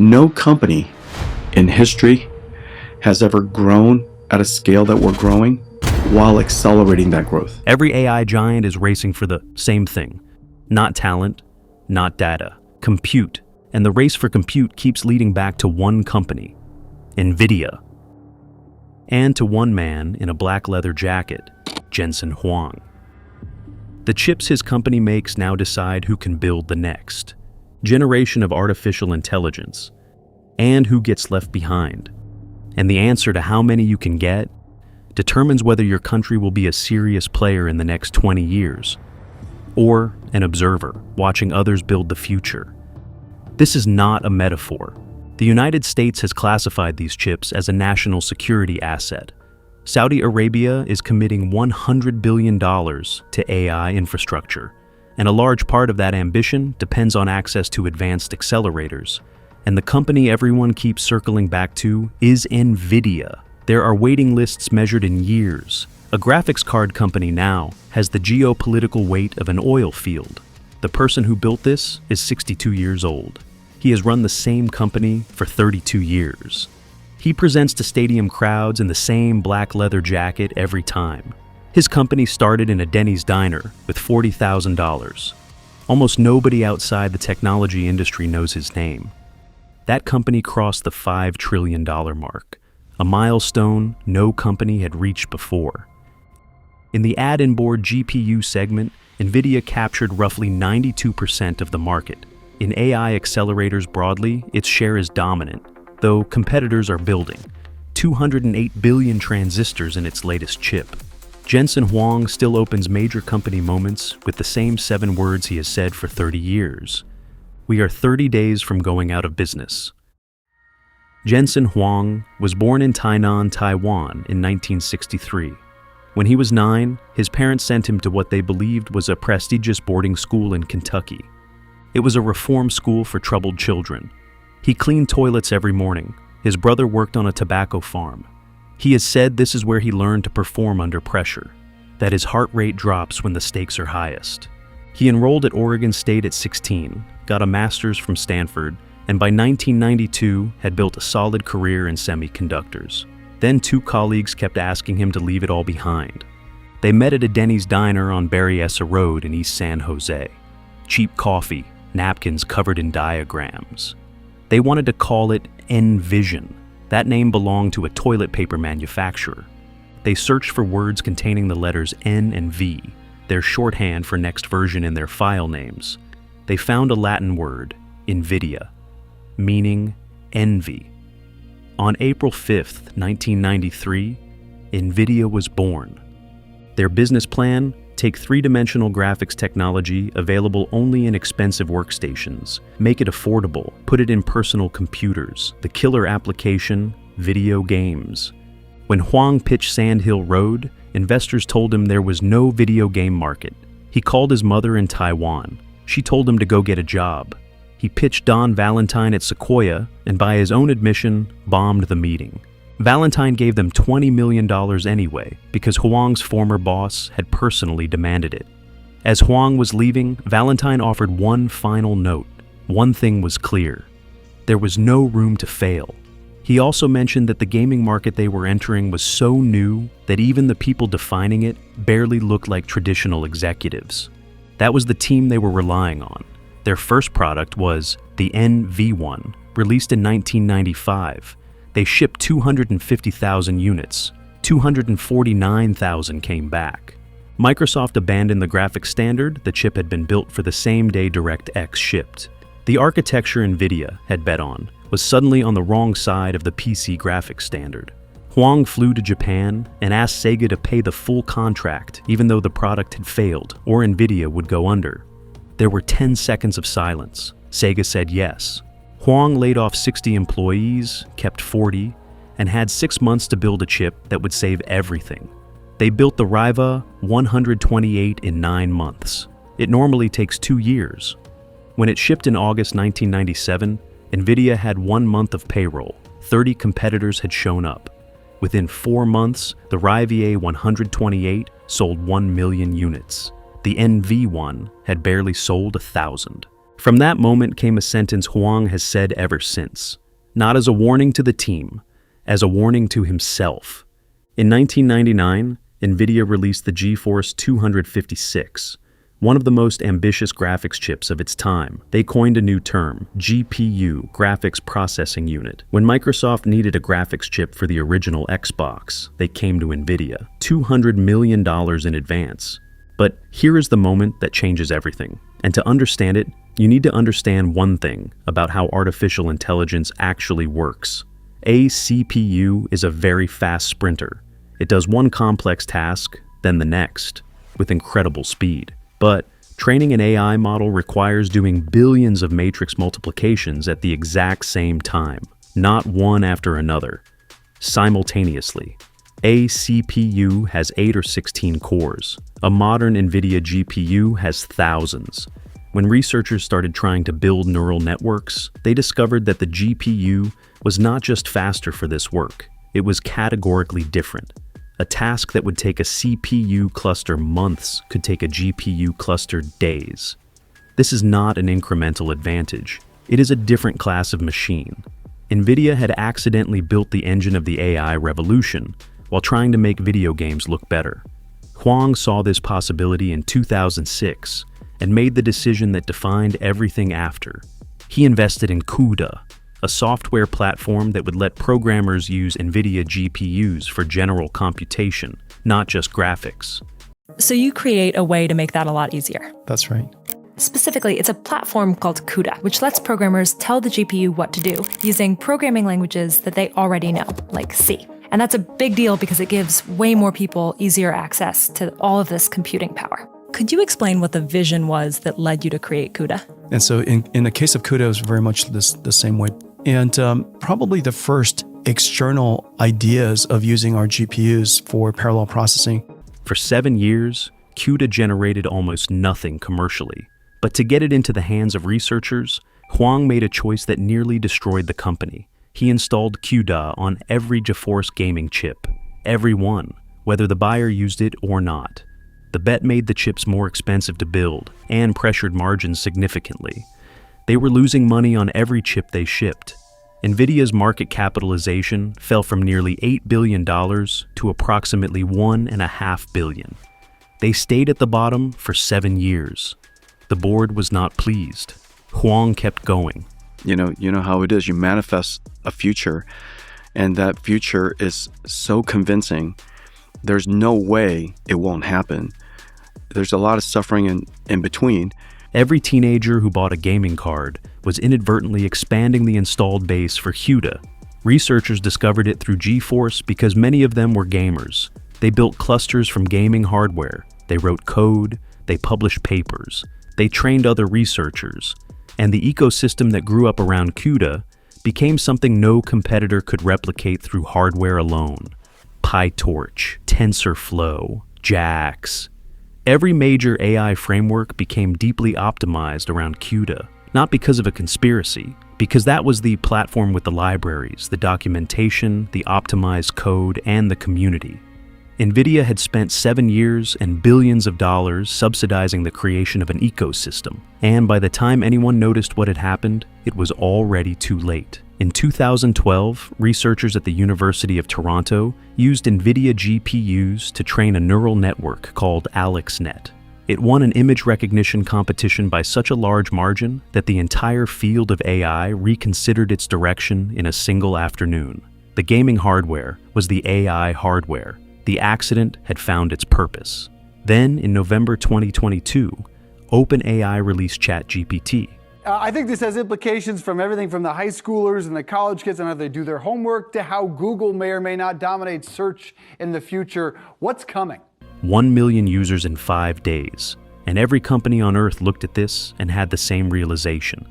No company in history has ever grown at a scale that we're growing while accelerating that growth. Every AI giant is racing for the same thing. Not talent, not data, compute. And the race for compute keeps leading back to one company, NVIDIA. And to one man in a black leather jacket, Jensen Huang. The chips his company makes now decide who can build the next generation of artificial intelligence, and who gets left behind. And the answer to how many you can get determines whether your country will be a serious player in the next 20 years, or an observer watching others build the future. This is not a metaphor. The United States has classified these chips as a national security asset. Saudi Arabia is committing $100 billion to AI infrastructure, and a large part of that ambition depends on access to advanced accelerators. And the company everyone keeps circling back to is NVIDIA. There are waiting lists measured in years. A graphics card company now has the geopolitical weight of an oil field. The person who built this is 62 years old. He has run the same company for 32 years. He presents to stadium crowds in the same black leather jacket every time. His company started in a Denny's diner with $40,000. Almost nobody outside the technology industry knows his name. That company crossed the $5 trillion mark, a milestone no company had reached before. In the add-in-board GPU segment, NVIDIA captured roughly 92% of the market. In AI accelerators broadly, its share is dominant, though competitors are building. 208 billion transistors in its latest chip. Jensen Huang still opens major company moments with the same 7 words he has said for 30 years. We are 30 days from going out of business. Jensen Huang was born in Tainan, Taiwan in 1963. When he was 9, his parents sent him to what they believed was a prestigious boarding school in Kentucky. It was a reform school for troubled children. He cleaned toilets every morning. His brother worked on a tobacco farm. He has said this is where he learned to perform under pressure, that his heart rate drops when the stakes are highest. He enrolled at Oregon State at 16, got a master's from Stanford, and by 1992 had built a solid career in semiconductors. Then 2 colleagues kept asking him to leave it all behind. They met at a Denny's diner on Berryessa Road in East San Jose. Cheap coffee, napkins covered in diagrams. They wanted to call it Envision. That name belonged to a toilet paper manufacturer. They searched for words containing the letters N and V, their shorthand for next version in their file names. They found a Latin word, NVIDIA, meaning envy. On April 5th, 1993, NVIDIA was born. Their business plan: take 3-dimensional graphics technology available only in expensive workstations, make it affordable, put it in personal computers, the killer application, video games. When Huang pitched Sand Hill Road, investors told him there was no video game market. He called his mother in Taiwan. She told him to go get a job. He pitched Don Valentine at Sequoia, and by his own admission, bombed the meeting. Valentine gave them $20 million anyway, because Huang's former boss had personally demanded it. As Huang was leaving, Valentine offered one final note. One thing was clear: there was no room to fail. He also mentioned that the gaming market they were entering was so new that even the people defining it barely looked like traditional executives. That was the team they were relying on. Their first product was the NV1, released in 1995. They shipped 250,000 units. 249,000 came back. Microsoft abandoned the graphics standard. The chip had been built for the same day DirectX shipped. The architecture NVIDIA had bet on was suddenly on the wrong side of the PC graphics standard. Huang flew to Japan and asked Sega to pay the full contract even though the product had failed or NVIDIA would go under. There were 10 seconds of silence. Sega said yes. Huang laid off 60 employees, kept 40, and had 6 months to build a chip that would save everything. They built the Riva 128 in 9 months. It normally takes 2 years. When it shipped in August 1997, NVIDIA had 1 month of payroll. 30 competitors had shown up. Within 4 months, the Riva 128 sold 1 million units. The NV1 had barely sold 1,000. From that moment came a sentence Huang has said ever since, not as a warning to the team, as a warning to himself. In 1999, NVIDIA released the GeForce 256, one of the most ambitious graphics chips of its time. They coined a new term, GPU, Graphics Processing Unit. When Microsoft needed a graphics chip for the original Xbox, they came to NVIDIA, $200 million in advance. But here is the moment that changes everything. And to understand it, you need to understand one thing about how artificial intelligence actually works. A CPU is a very fast sprinter. It does one complex task, then the next, with incredible speed. But training an AI model requires doing billions of matrix multiplications at the exact same time, not one after another, simultaneously. A CPU has 8 or 16 cores. A modern NVIDIA GPU has thousands. When researchers started trying to build neural networks, they discovered that the GPU was not just faster for this work, it was categorically different. A task that would take a CPU cluster months could take a GPU cluster days. This is not an incremental advantage. It is a different class of machine. NVIDIA had accidentally built the engine of the AI revolution while trying to make video games look better. Huang saw this possibility in 2006 and made the decision that defined everything after. He invested in CUDA, a software platform that would let programmers use NVIDIA GPUs for general computation, not just graphics. So you create a way to make that a lot easier. That's right. Specifically, it's a platform called CUDA, which lets programmers tell the GPU what to do using programming languages that they already know, like C. And that's a big deal because it gives way more people easier access to all of this computing power. Could you explain what the vision was that led you to create CUDA? And so in the case of CUDA, it was very much the same way. And probably the first external ideas of using our GPUs for parallel processing. For 7 years, CUDA generated almost nothing commercially. But to get it into the hands of researchers, Huang made a choice that nearly destroyed the company. He installed CUDA on every GeForce gaming chip, every one, whether the buyer used it or not. The bet made the chips more expensive to build and pressured margins significantly. They were losing money on every chip they shipped. NVIDIA's market capitalization fell from nearly $8 billion to approximately $1.5 billion. They stayed at the bottom for 7 years. The board was not pleased. Huang kept going. You know how it is. You manifest a future, and that future is so convincing. There's no way it won't happen. There's a lot of suffering in between. Every teenager who bought a gaming card was inadvertently expanding the installed base for CUDA. Researchers discovered it through GeForce because many of them were gamers. They built clusters from gaming hardware. They wrote code. They published papers. They trained other researchers. And the ecosystem that grew up around CUDA became something no competitor could replicate through hardware alone. PyTorch, TensorFlow, JAX. Every major AI framework became deeply optimized around CUDA, not because of a conspiracy, because that was the platform with the libraries, the documentation, the optimized code, and the community. NVIDIA had spent 7 years and billions of dollars subsidizing the creation of an ecosystem, and by the time anyone noticed what had happened, it was already too late. In 2012, researchers at the University of Toronto used NVIDIA GPUs to train a neural network called AlexNet. It won an image recognition competition by such a large margin that the entire field of AI reconsidered its direction in a single afternoon. The gaming hardware was the AI hardware. The accident had found its purpose. Then, in November 2022, OpenAI released ChatGPT. I think this has implications from everything from the high schoolers and the college kids and how they do their homework to how Google may or may not dominate search in the future. What's coming? 1 million users in 5 days. And every company on Earth looked at this and had the same realization.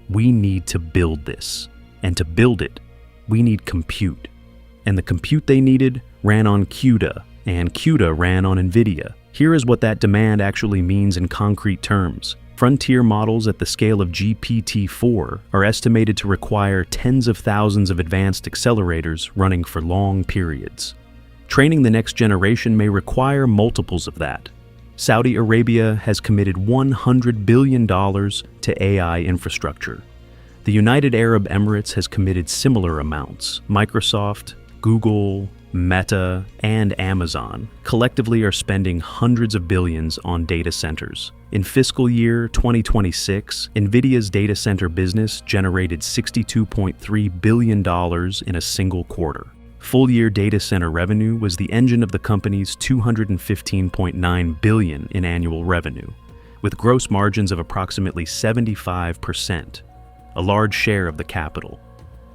We need to build this. And to build it, we need compute. And the compute they needed ran on CUDA, and CUDA ran on NVIDIA. Here is what that demand actually means in concrete terms. Frontier models at the scale of GPT-4 are estimated to require tens of thousands of advanced accelerators running for long periods. Training the next generation may require multiples of that. Saudi Arabia has committed $100 billion to AI infrastructure. The United Arab Emirates has committed similar amounts. Microsoft, Google, Meta, and Amazon collectively are spending hundreds of billions on data centers. In fiscal year 2026, NVIDIA's data center business generated $62.3 billion in a single quarter. Full-year data center revenue was the engine of the company's $215.9 billion in annual revenue, with gross margins of approximately 75%, a large share of the capital.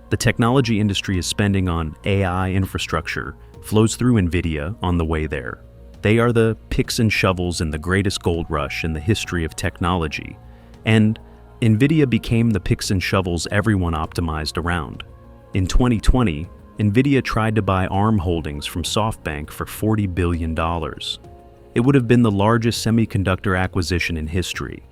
The technology industry is spending on AI infrastructure flows through NVIDIA on the way there. They are the picks and shovels in the greatest gold rush in the history of technology, and NVIDIA became the picks and shovels everyone optimized around. In 2020, NVIDIA tried to buy ARM holdings from SoftBank for $40 billion. It would have been the largest semiconductor acquisition in history.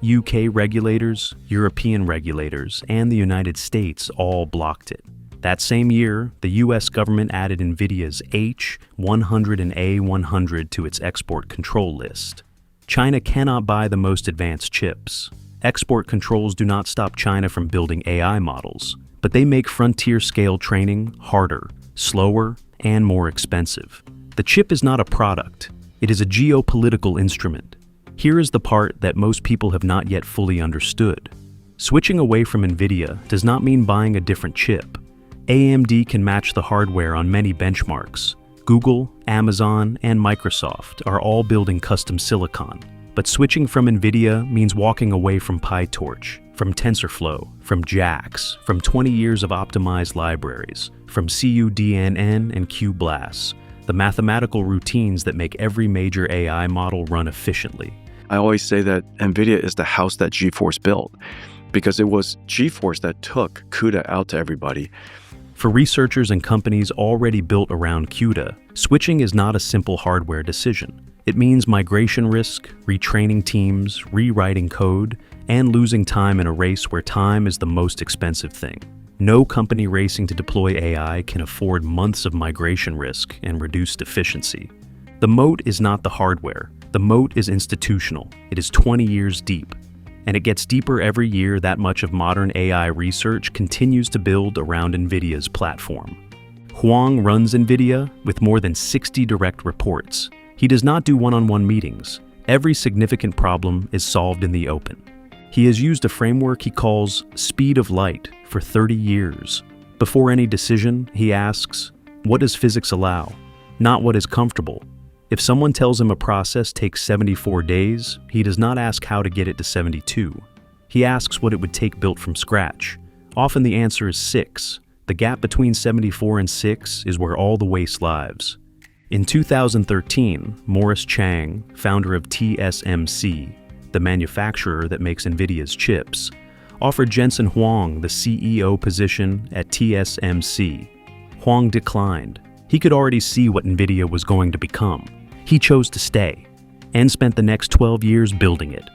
UK regulators, European regulators, and the United States all blocked it. That same year, the US government added NVIDIA's H100 and A100 to its export control list. China cannot buy the most advanced chips. Export controls do not stop China from building AI models, but they make frontier-scale training harder, slower, and more expensive. The chip is not a product. It is a geopolitical instrument. Here is the part that most people have not yet fully understood. Switching away from NVIDIA does not mean buying a different chip. AMD can match the hardware on many benchmarks. Google, Amazon, and Microsoft are all building custom silicon. But switching from NVIDIA means walking away from PyTorch, from TensorFlow, from JAX, from 20 years of optimized libraries, from CUDNN and QBLAS, the mathematical routines that make every major AI model run efficiently. I always say that NVIDIA is the house that GeForce built, because it was GeForce that took CUDA out to everybody. For researchers and companies already built around CUDA, switching is not a simple hardware decision. It means migration risk, retraining teams, rewriting code, and losing time in a race where time is the most expensive thing. No company racing to deploy AI can afford months of migration risk and reduced efficiency. The moat is not the hardware. The moat is institutional. It is 20 years deep. And it gets deeper every year that much of modern AI research continues to build around NVIDIA's platform. Huang runs NVIDIA with more than 60 direct reports. He does not do one-on-one meetings. Every significant problem is solved in the open. He has used a framework he calls speed of light for 30 years. Before any decision, he asks, what does physics allow? Not what is comfortable. If someone tells him a process takes 74 days, he does not ask how to get it to 72. He asks what it would take built from scratch. Often the answer is 6. The gap between 74 and 6 is where all the waste lives. In 2013, Morris Chang, founder of TSMC, the manufacturer that makes NVIDIA's chips, offered Jensen Huang the CEO position at TSMC. Huang declined. He could already see what NVIDIA was going to become. He chose to stay, and spent the next 12 years building it.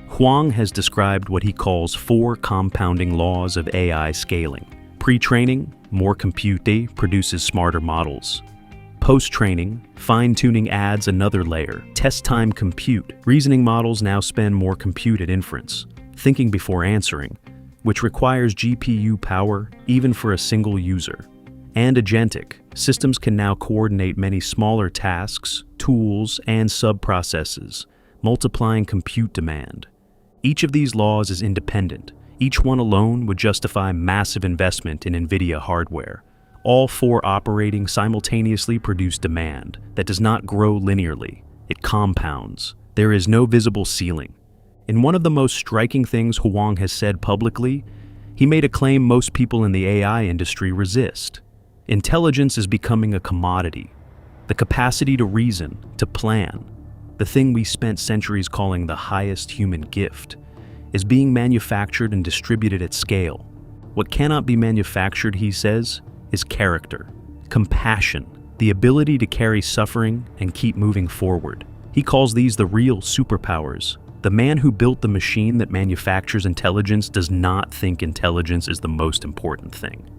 Huang has described what he calls 4 compounding laws of AI scaling. Pre-training, more compute produces smarter models. Post-training, fine-tuning adds another layer. Test time compute. Reasoning models now spend more compute at inference. Thinking before answering, which requires GPU power even for a single user. And agentic. Systems can now coordinate many smaller tasks, tools, and sub-processes, multiplying compute demand. Each of these laws is independent. Each one alone would justify massive investment in NVIDIA hardware. All 4 operating simultaneously produce demand that does not grow linearly. It compounds. There is no visible ceiling. In one of the most striking things Huang has said publicly, he made a claim most people in the AI industry resist. Intelligence is becoming a commodity. The capacity to reason, to plan, the thing we spent centuries calling the highest human gift, is being manufactured and distributed at scale. What cannot be manufactured, he says, is character, compassion, the ability to carry suffering and keep moving forward. He calls these the real superpowers. The man who built the machine that manufactures intelligence does not think intelligence is the most important thing.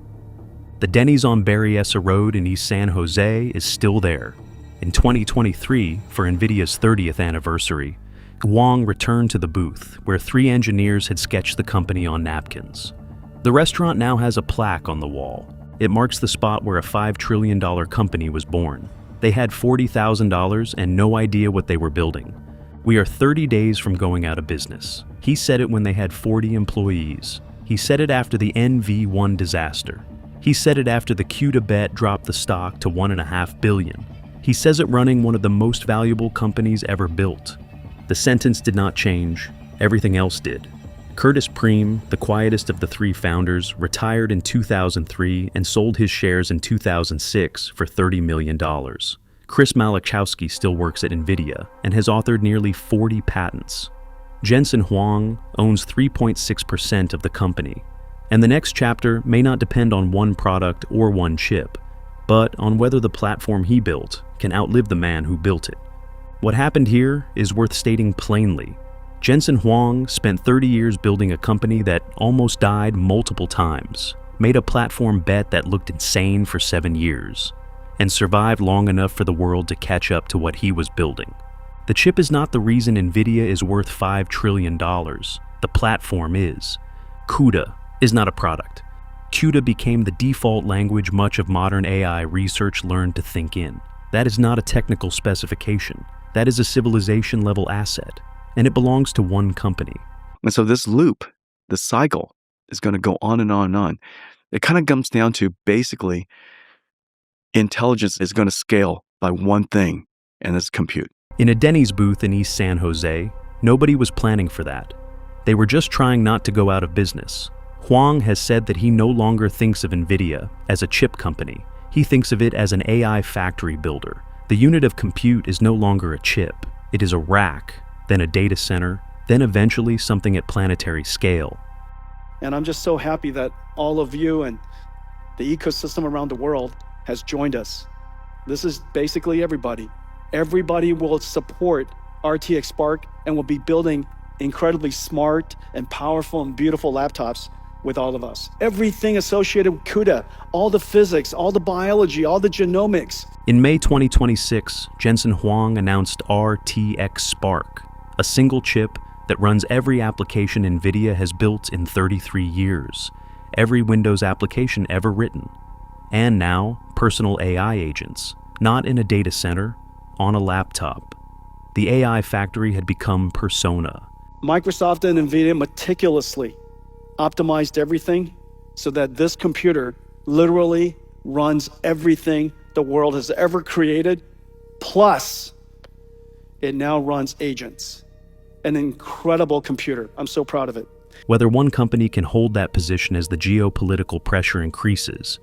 The Denny's on Berryessa Road in East San Jose is still there. In 2023, for NVIDIA's 30th anniversary, Huang returned to the booth where 3 engineers had sketched the company on napkins. The restaurant now has a plaque on the wall. It marks the spot where a $5 trillion company was born. They had $40,000 and no idea what they were building. We are 30 days from going out of business. He said it when they had 40 employees. He said it after the NV1 disaster. He said it after the CUDA bet dropped the stock to $1.5 billion. He says it running one of the most valuable companies ever built. The sentence did not change. Everything else did. Curtis Preem, the quietest of the 3 founders, retired in 2003 and sold his shares in 2006 for $30 million. Chris Malachowski still works at NVIDIA and has authored nearly 40 patents. Jensen Huang owns 3.6% of the company, and the next chapter may not depend on one product or one chip, but on whether the platform he built can outlive the man who built it. What happened here is worth stating plainly. Jensen Huang spent 30 years building a company that almost died multiple times, made a platform bet that looked insane for 7 years, and survived long enough for the world to catch up to what he was building. The chip is not the reason NVIDIA is worth $5 trillion. The platform is. CUDA is not a product. CUDA became the default language much of modern AI research learned to think in. That is not a technical specification. That is a civilization-level asset, and it belongs to one company. And so this loop, this cycle, is going to go on and on and on. It kind of comes down to basically intelligence is going to scale by one thing, and it's compute. In a Denny's booth in East San Jose, nobody was planning for that. They were just trying not to go out of business. Huang has said that he no longer thinks of NVIDIA as a chip company. He thinks of it as an AI factory builder. The unit of compute is no longer a chip. It is a rack, then a data center, then eventually something at planetary scale. And I'm just so happy that all of you and the ecosystem around the world has joined us. This is basically everybody. Everybody will support RTX Spark and will be building incredibly smart and powerful and beautiful laptops with all of us. Everything associated with CUDA, all the physics, all the biology, all the genomics. In May 2026, Jensen Huang announced RTX Spark, a single chip that runs every application NVIDIA has built in 33 years, every Windows application ever written, and now personal AI agents, not in a data center, on a laptop. The AI factory had become persona. Microsoft and NVIDIA meticulously optimized everything so that this computer literally runs everything the world has ever created, plus it now runs agents. An incredible computer. I'm so proud of it. Whether one company can hold that position as the geopolitical pressure increases,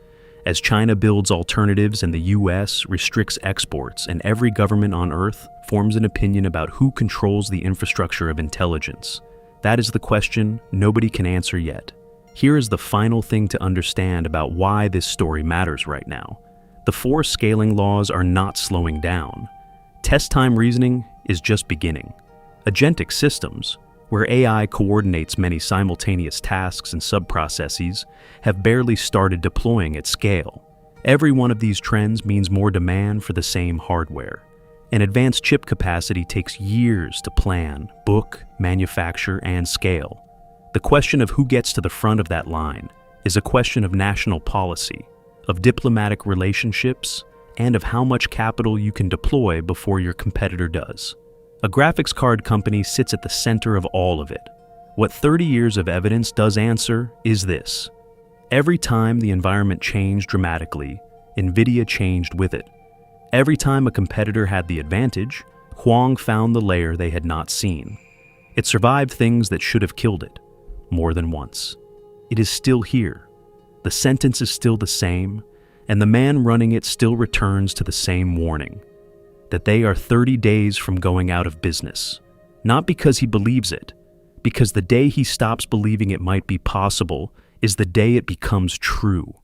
as China builds alternatives and the US restricts exports, and every government on Earth forms an opinion about who controls the infrastructure of intelligence. That is the question nobody can answer yet. Here is the final thing to understand about why this story matters right now. The 4 scaling laws are not slowing down. Test time reasoning is just beginning. Agentic systems, where AI coordinates many simultaneous tasks and sub-processes, have barely started deploying at scale. Every one of these trends means more demand for the same hardware. And advanced chip capacity takes years to plan, book, manufacture, and scale. The question of who gets to the front of that line is a question of national policy, of diplomatic relationships, and of how much capital you can deploy before your competitor does. A graphics card company sits at the center of all of it. What 30 years of evidence does answer is this. Every time the environment changed dramatically, NVIDIA changed with it. Every time a competitor had the advantage, Huang found the layer they had not seen. It survived things that should have killed it, more than once. It is still here. The sentence is still the same, and the man running it still returns to the same warning, that they are 30 days from going out of business. Not because he believes it, because the day he stops believing it might be possible is the day it becomes true.